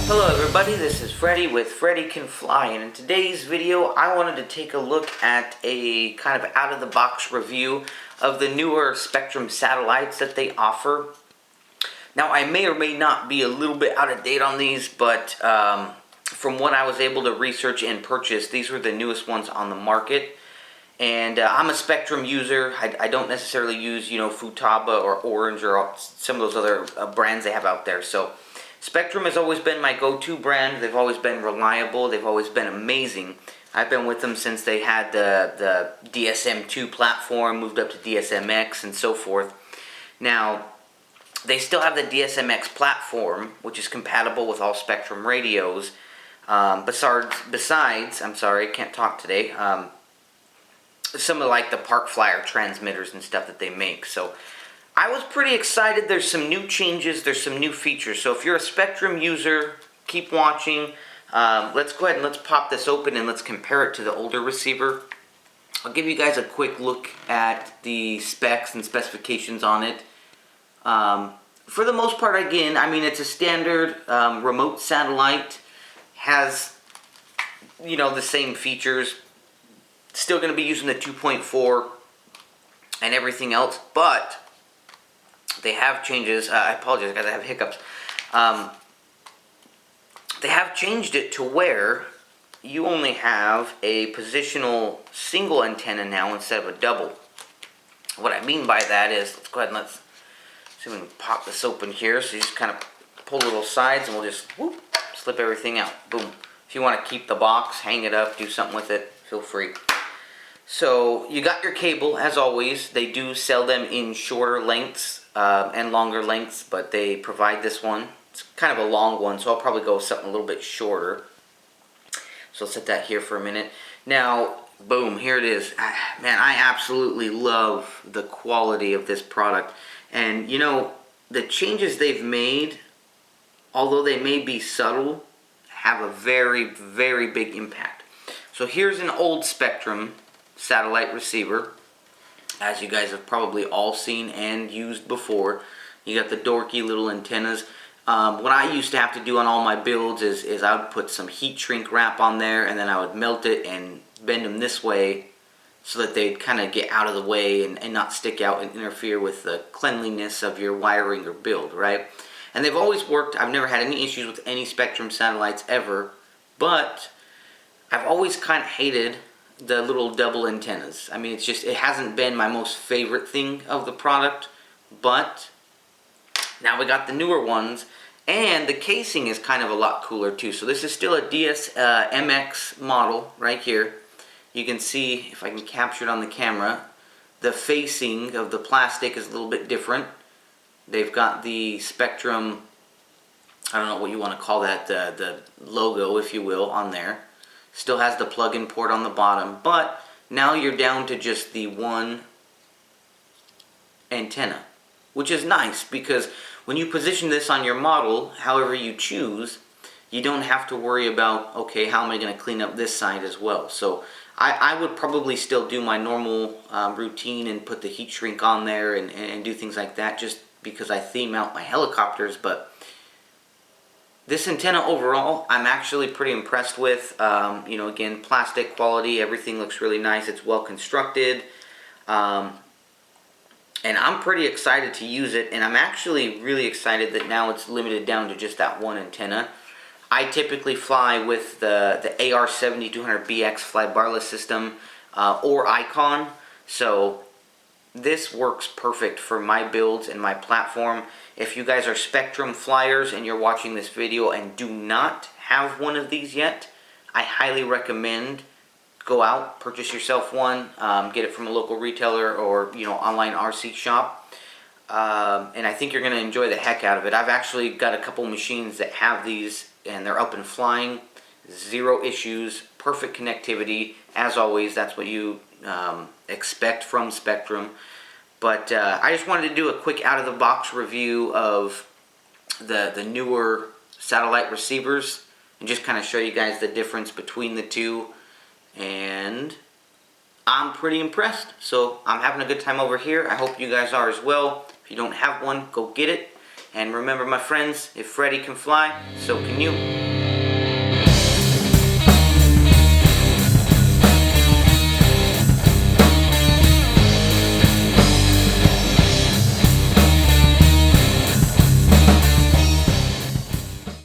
Hello everybody, this is Freddy with FreddyCanFly, and in today's video I wanted to take a look at a kind of out-of-the-box review of the newer Spektrum satellites that they offer. Now I may or may not be a little bit out of date on these, but from what I was able to research and purchase, these were the newest ones on the market. And I'm a Spektrum user. I don't necessarily use, Futaba or Orange or some of those other brands they have out there. So Spektrum has always been my go-to brand. They've always been reliable. They've always been amazing. I've been with them since they had the DSM2 platform, moved up to DSMX and so forth. Now, they still have the DSMX platform, which is compatible with all Spektrum radios. Besides, I'm sorry, I can't talk today, some of like the Park Flyer transmitters and stuff that they make. So I was pretty excited. There's some new changes, there's some new features. So if you're a Spektrum user, keep watching. Let's go ahead and let's pop this open and let's compare it to the older receiver. I'll give you guys a quick look at the specs and specifications on it. For the most part, again, I mean, it's a standard remote satellite, has, the same features. Still going to be using the 2.4 and everything else, but they have changes. I apologize guys, I have hiccups. They have changed it to where you only have a positional single antenna now instead of a double. What I mean by that is, let's go ahead and let's see if we can pop this open here. So you just kind of pull the little sides and we'll just whoop, slip everything out. Boom. If you want to keep the box, hang it up, do something with it, feel free. So you got your cable, as always. They do sell them in shorter lengths and longer lengths, but they provide this one. It's kind of a long one, so I'll probably go with something a little bit shorter. So I'll set that here for a minute. Now, boom, here it is. Man, I absolutely love the quality of this product. And, the changes they've made, although they may be subtle, have a very, very big impact. So here's an old Spektrum satellite receiver, as you guys have probably all seen and used before. You got the dorky little antennas. What I used to have to do on all my builds is I would put some heat shrink wrap on there, and then I would melt it and bend them this way so that they'd kind of get out of the way and not stick out and interfere with the cleanliness of your wiring or build, right? And they've always worked. I've never had any issues with any Spektrum satellites ever, but I've always kind of hated the little double antennas. I mean, it hasn't been my most favorite thing of the product, but now we got the newer ones, and the casing is kind of a lot cooler too. So this is still a DSMX model right here. You can see, if I can capture it on the camera, the facing of the plastic is a little bit different. They've got the Spektrum, I don't know what you want to call that, the logo, if you will, on there. Still has the plug-in port on the bottom, but now you're down to just the one antenna, which is nice because when you position this on your model, however you choose, you don't have to worry about, okay, how am I going to clean up this side as well? So I would probably still do my normal routine and put the heat shrink on there and do things like that, just because I theme out my helicopters. But this antenna overall, I'm actually pretty impressed with. Again, plastic quality, everything looks really nice. It's well constructed. And I'm pretty excited to use it. And I'm actually really excited that now it's limited down to just that one antenna. I typically fly with the AR7200BX flybarless system or Icon. So this works perfect for my builds and my platform. If you guys are Spektrum flyers and you're watching this video and do not have one of these yet, I highly recommend go out, purchase yourself one, get it from a local retailer or online RC shop, and I think you're going to enjoy the heck out of it. I've actually got a couple machines that have these and they're up and flying, zero issues, perfect connectivity. As always, that's what you expect from Spektrum. But I just wanted to do a quick out-of-the-box review of the newer satellite receivers and just kind of show you guys the difference between the two. And I'm pretty impressed. So I'm having a good time over here. I hope you guys are as well. If you don't have one, go get it. And remember, my friends, if Freddy can fly, so can you.